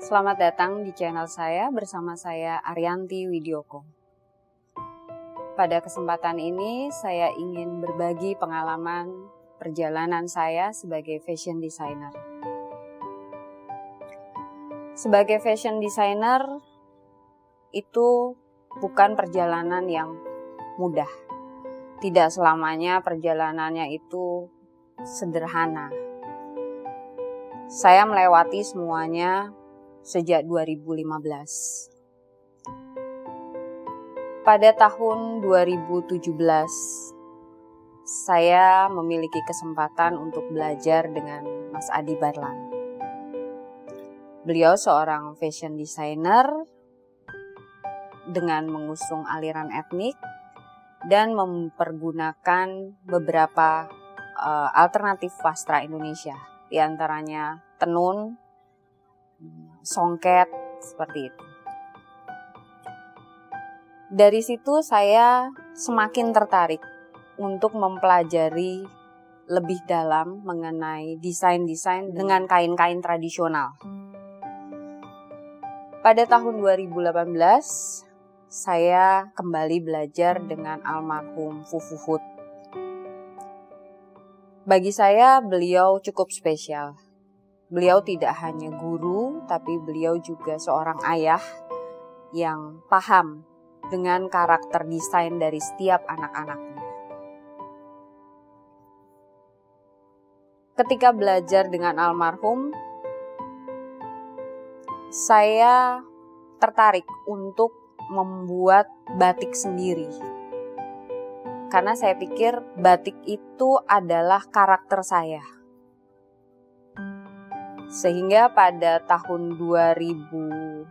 Selamat datang di channel saya bersama saya Arianti Widyoko. Pada kesempatan ini saya ingin berbagi pengalaman perjalanan saya sebagai fashion designer. Sebagai fashion designer itu bukan perjalanan yang mudah. Tidak selamanya perjalanannya itu sederhana. Saya melewati semuanya sejak 2015. Pada tahun 2017, saya memiliki kesempatan untuk belajar dengan Mas Adi Barlan. Beliau seorang fashion designer dengan mengusung aliran etnik dan mempergunakan beberapa alternatif wastra Indonesia, di antaranya tenun, songket, seperti itu. Dari situ saya semakin tertarik untuk mempelajari lebih dalam mengenai desain-desain dengan kain-kain tradisional. Pada tahun 2018, saya kembali belajar dengan almarhum Fufuhut. Bagi saya, beliau cukup spesial. Beliau tidak hanya guru, tapi beliau juga seorang ayah yang paham dengan karakter desain dari setiap anak-anaknya. Ketika belajar dengan almarhum, saya tertarik untuk membuat batik sendiri. Karena saya pikir batik itu adalah karakter saya. Sehingga pada tahun 2019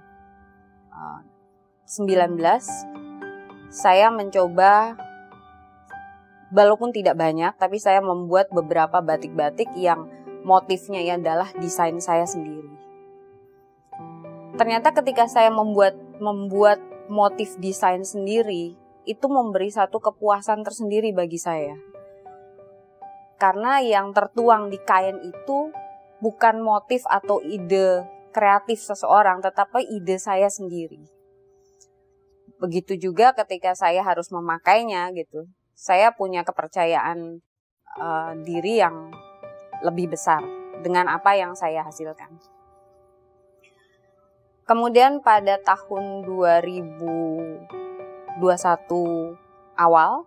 saya mencoba, walaupun tidak banyak, tapi saya membuat beberapa batik-batik yang motifnya adalah desain saya sendiri. Ternyata ketika saya membuat motif desain sendiri, itu memberi satu kepuasan tersendiri bagi saya. Karena yang tertuang di kain itu bukan motif atau ide kreatif seseorang, tetapi ide saya sendiri. Begitu juga ketika saya harus memakainya gitu. Saya punya kepercayaan diri yang lebih besar dengan apa yang saya hasilkan. Kemudian pada tahun 2021 awal,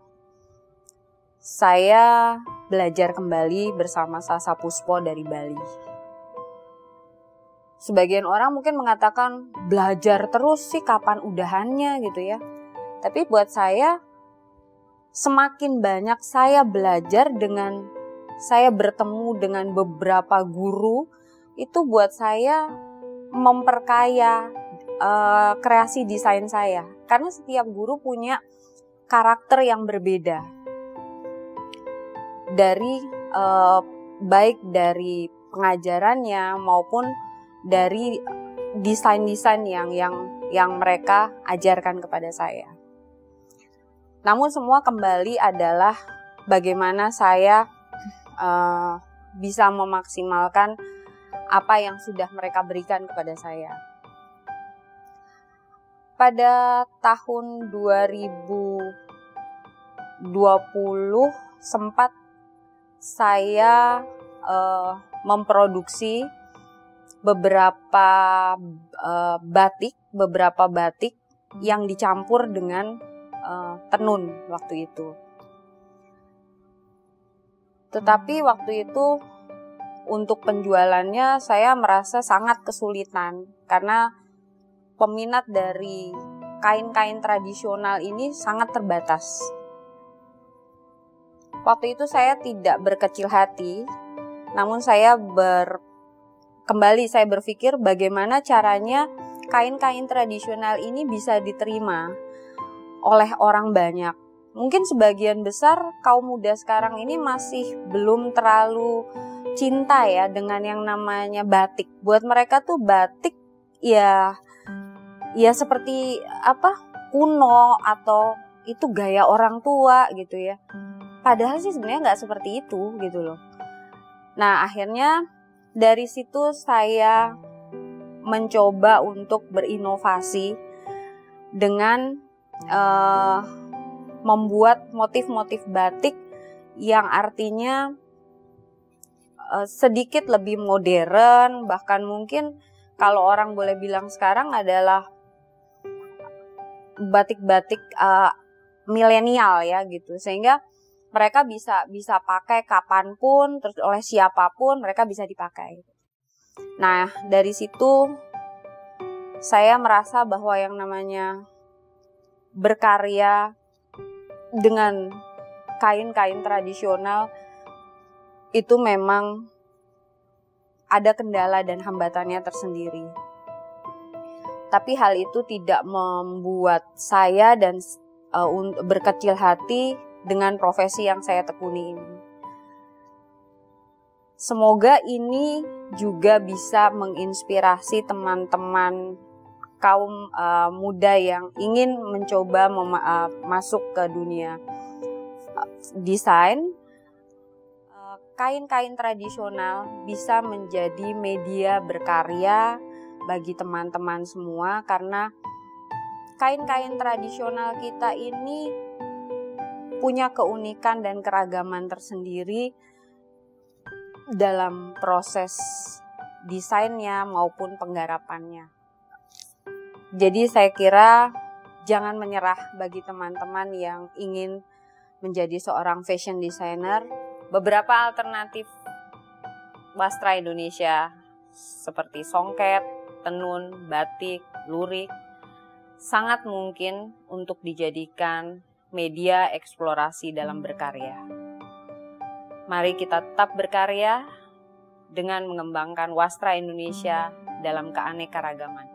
saya belajar kembali bersama Sasa Puspo dari Bali. Sebagian orang mungkin mengatakan belajar terus sih kapan udahannya gitu ya. Tapi buat saya, semakin banyak saya belajar dengan saya bertemu dengan beberapa guru, itu buat saya memperkaya kreasi desain saya. Karena setiap guru punya karakter yang berbeda. Dari baik dari pengajarannya maupun dari desain-desain yang mereka ajarkan kepada saya. Namun semua kembali adalah bagaimana saya bisa memaksimalkan apa yang sudah mereka berikan kepada saya. Pada tahun 2020 sempat saya memproduksi beberapa batik yang dicampur dengan tenun waktu itu. Tetapi waktu itu untuk penjualannya saya merasa sangat kesulitan karena peminat dari kain-kain tradisional ini sangat terbatas. Waktu itu saya tidak berkecil hati, namun saya berpikir bagaimana caranya kain-kain tradisional ini bisa diterima oleh orang banyak. Mungkin sebagian besar kaum muda sekarang ini masih belum terlalu cinta ya dengan yang namanya batik. Buat mereka tuh batik ya seperti kuno atau itu gaya orang tua gitu ya. Padahal sih sebenarnya nggak seperti itu gitu loh. Nah akhirnya dari situ saya mencoba untuk berinovasi dengan membuat motif-motif batik yang artinya sedikit lebih modern, bahkan mungkin kalau orang boleh bilang sekarang adalah batik-batik milenial ya gitu, sehingga mereka bisa pakai kapanpun, terus oleh siapapun mereka bisa dipakai. Nah, dari situ saya merasa bahwa yang namanya berkarya dengan kain-kain tradisional itu memang ada kendala dan hambatannya tersendiri. Tapi hal itu tidak membuat saya dan berkecil hati dengan profesi yang saya tekuni ini. Semoga ini juga bisa menginspirasi teman-teman kaum muda yang ingin mencoba masuk ke dunia desain. Kain-kain tradisional bisa menjadi media berkarya bagi teman-teman semua, karena kain-kain tradisional kita ini punya keunikan dan keragaman tersendiri dalam proses desainnya maupun penggarapannya. Jadi saya kira jangan menyerah bagi teman-teman yang ingin menjadi seorang fashion designer. Beberapa alternatif wastra Indonesia seperti songket, tenun, batik, lurik sangat mungkin untuk dijadikan media eksplorasi dalam berkarya. Mari kita tetap berkarya dengan mengembangkan wastra Indonesia dalam keanekaragaman.